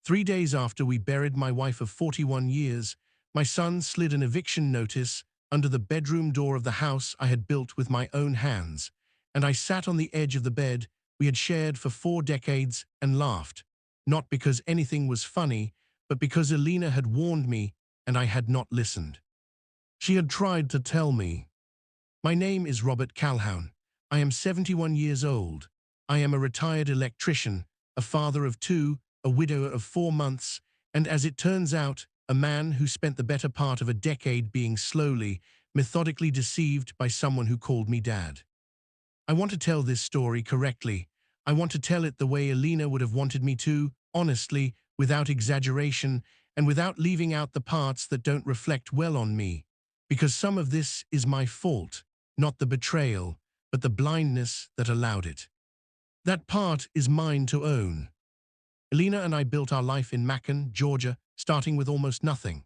3 days after we buried my wife of 41 years, my son slid an eviction notice under the bedroom door of the house I had built with my own hands, and I sat on the edge of the bed we had shared for 4 decades and laughed, not because anything was funny, but because Alina had warned me and I had not listened. She had tried to tell me. My name is Robert Calhoun. I am 71 years old. I am a retired electrician, a father of two, a widower of 4 months, and as it turns out, a man who spent the better part of a decade being slowly, methodically deceived by someone who called me dad. I want to tell this story correctly. I want to tell it the way Alina would have wanted me to, honestly, without exaggeration, and without leaving out the parts that don't reflect well on me. Because some of this is my fault, not the betrayal, but the blindness that allowed it. That part is mine to own. Alina and I built our life in Macon, Georgia, starting with almost nothing.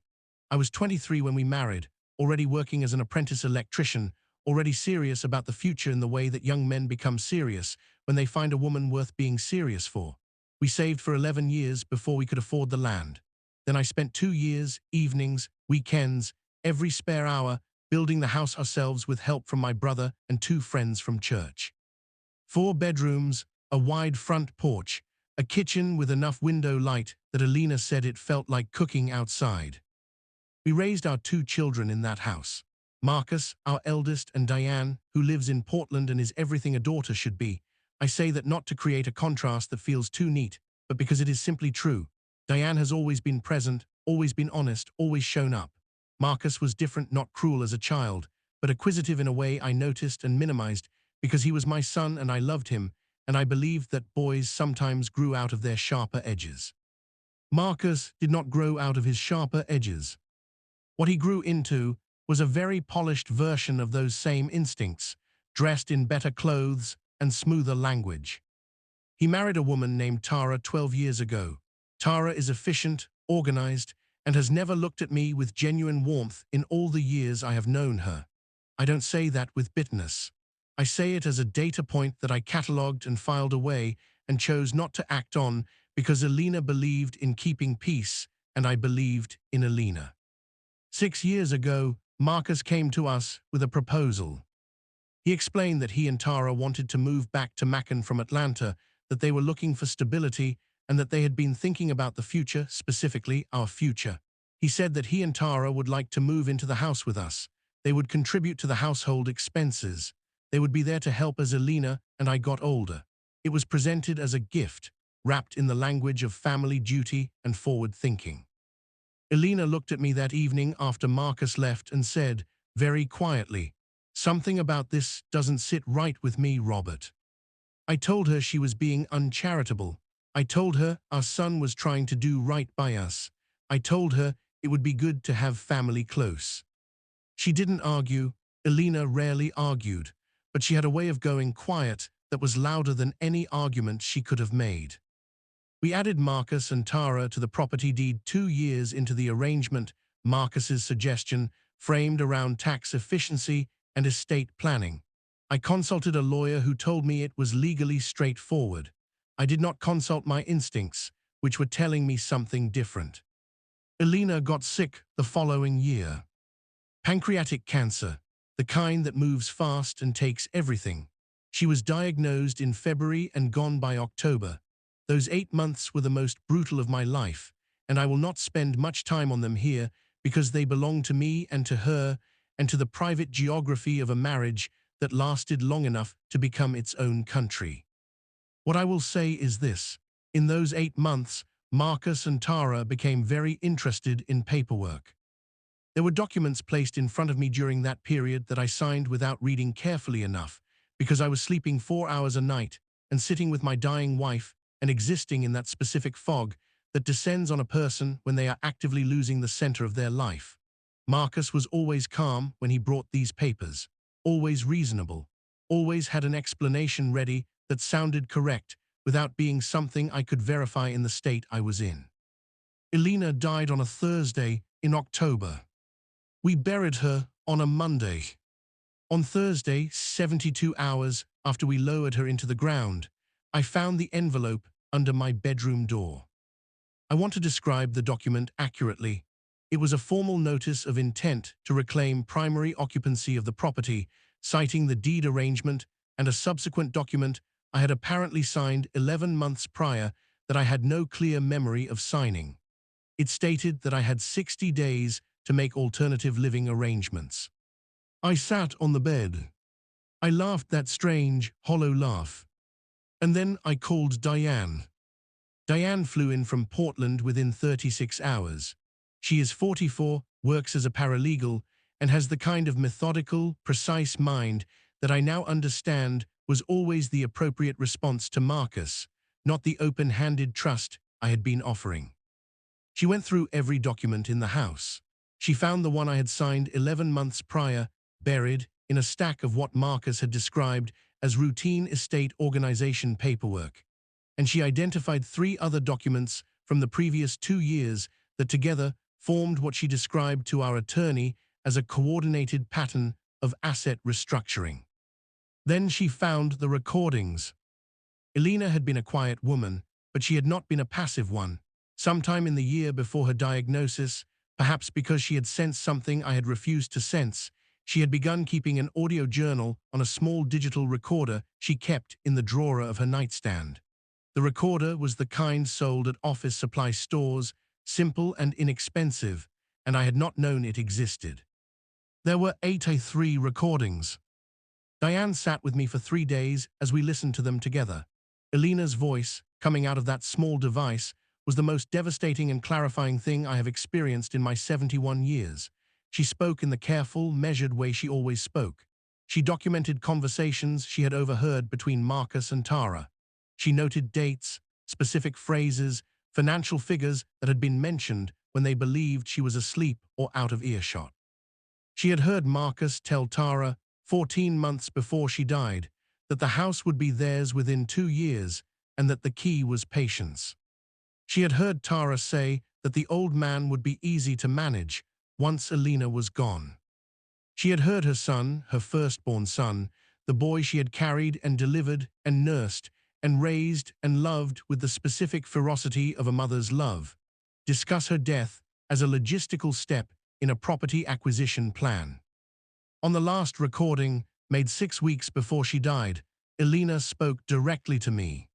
I was 23 when we married, already working as an apprentice electrician, already serious about the future in the way that young men become serious when they find a woman worth being serious for. We saved for 11 years before we could afford the land. Then I spent 2 years, evenings, weekends, every spare hour, building the house ourselves with help from my brother and 2 friends from church. 4 bedrooms, a wide front porch, a kitchen with enough window light that Alina said it felt like cooking outside. We raised our 2 children in that house. Marcus, our eldest, and Diane, who lives in Portland and is everything a daughter should be. I say that not to create a contrast that feels too neat, but because it is simply true. Diane has always been present, always been honest, always shown up. Marcus was different, not cruel as a child, but acquisitive in a way I noticed and minimized because he was my son and I loved him, and I believed that boys sometimes grew out of their sharper edges. Marcus did not grow out of his sharper edges. What he grew into was a very polished version of those same instincts, dressed in better clothes and smoother language. He married a woman named Tara 12 years ago. Tara is efficient, organized, and has never looked at me with genuine warmth in all the years I have known her. I don't say that with bitterness. I say it as a data point that I catalogued and filed away and chose not to act on because Alina believed in keeping peace and I believed in Alina. 6 years ago, Marcus came to us with a proposal. He explained that he and Tara wanted to move back to Macon from Atlanta, that they were looking for stability, and that they had been thinking about the future, specifically our future. He said that he and Tara would like to move into the house with us. They would contribute to the household expenses. They would be there to help as Alina and I got older. It was presented as a gift, wrapped in the language of family duty and forward thinking. Alina looked at me that evening after Marcus left and said, very quietly, "Something about this doesn't sit right with me, Robert." I told her she was being uncharitable. I told her our son was trying to do right by us. I told her it would be good to have family close. She didn't argue. Alina rarely argued, but she had a way of going quiet that was louder than any argument she could have made. We added Marcus and Tara to the property deed 2 years into the arrangement, Marcus's suggestion, framed around tax efficiency and estate planning. I consulted a lawyer who told me it was legally straightforward. I did not consult my instincts, which were telling me something different. Alina got sick the following year. Pancreatic cancer, the kind that moves fast and takes everything. She was diagnosed in February and gone by October. Those 8 months were the most brutal of my life, and I will not spend much time on them here because they belong to me and to her and to the private geography of a marriage that lasted long enough to become its own country. What I will say is this. In those 8 months, Marcus and Tara became very interested in paperwork. There were documents placed in front of me during that period that I signed without reading carefully enough because I was sleeping 4 hours a night and sitting with my dying wife and existing in that specific fog that descends on a person when they are actively losing the center of their life. Marcus was always calm when he brought these papers, always reasonable, always had an explanation ready that sounded correct without being something I could verify in the state I was in. Alina died on a Thursday in October. We buried her on a Monday. On Thursday, 72 hours after we lowered her into the ground, I found the envelope under my bedroom door. I want to describe the document accurately. It was a formal notice of intent to reclaim primary occupancy of the property, citing the deed arrangement and a subsequent document I had apparently signed 11 months prior that I had no clear memory of signing. It stated that I had 60 days to make alternative living arrangements. I sat on the bed. I laughed that strange, hollow laugh. And then I called Diane. Diane flew in from Portland within 36 hours. She is 44, works as a paralegal, and has the kind of methodical, precise mind that I now understand was always the appropriate response to Marcus, not the open-handed trust I had been offering. She went through every document in the house. She found the one I had signed 11 months prior, buried in a stack of what Marcus had described as routine estate organization paperwork. And she identified 3 other documents from the previous 2 years that together formed what she described to our attorney as a coordinated pattern of asset restructuring. Then she found the recordings. Elena had been a quiet woman, but she had not been a passive one. Sometime in the year before her diagnosis, perhaps because she had sensed something I had refused to sense, she had begun keeping an audio journal on a small digital recorder she kept in the drawer of her nightstand. The recorder was the kind sold at office supply stores, simple and inexpensive, and I had not known it existed. There were 83 recordings. Diane sat with me for 3 days as we listened to them together. Elena's voice, coming out of that small device, was the most devastating and clarifying thing I have experienced in my 71 years. She spoke in the careful, measured way she always spoke. She documented conversations she had overheard between Marcus and Tara. She noted dates, specific phrases, financial figures that had been mentioned when they believed she was asleep or out of earshot. She had heard Marcus tell Tara, 14 months before she died, that the house would be theirs within 2 years and that the key was patience. She had heard Tara say that the old man would be easy to manage once Elena was gone. She had heard her son, her firstborn son, the boy she had carried and delivered and nursed and raised and loved with the specific ferocity of a mother's love, discuss her death as a logistical step in a property acquisition plan. On the last recording, made 6 weeks before she died, Elena spoke directly to me.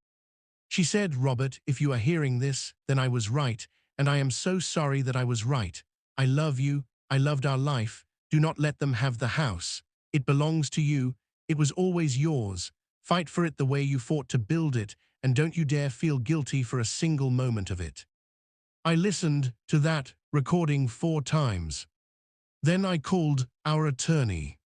She said, "Robert, if you are hearing this, then I was right, and I am so sorry that I was right. I love you, I loved our life. Do not let them have the house. It belongs to you, it was always yours. Fight for it the way you fought to build it, and don't you dare feel guilty for a single moment of it." I listened to that recording 4 times. Then I called our attorney.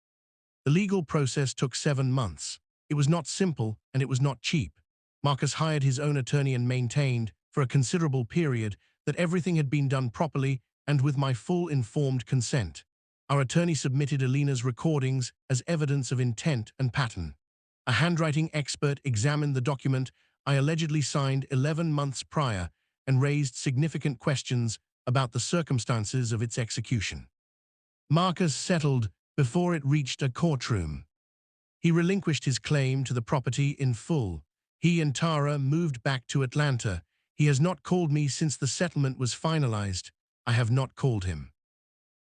The legal process took 7 months. It was not simple, and it was not cheap. Marcus hired his own attorney and maintained, for a considerable period, that everything had been done properly and with my full informed consent. Our attorney submitted Elena's recordings as evidence of intent and pattern. A handwriting expert examined the document I allegedly signed 11 months prior and raised significant questions about the circumstances of its execution. Marcus settled before it reached a courtroom. He relinquished his claim to the property in full. He and Tara moved back to Atlanta. He has not called me since the settlement was finalized. I have not called him.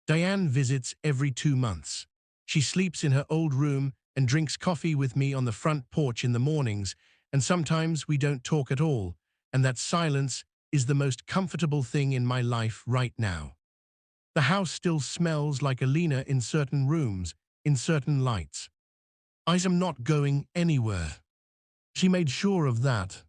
Diane visits every 2 months. She sleeps in her old room and drinks coffee with me on the front porch in the mornings, and sometimes we don't talk at all, and that silence is the most comfortable thing in my life right now. The house still smells like Elena in certain rooms, in certain lights. I am not going anywhere. She made sure of that.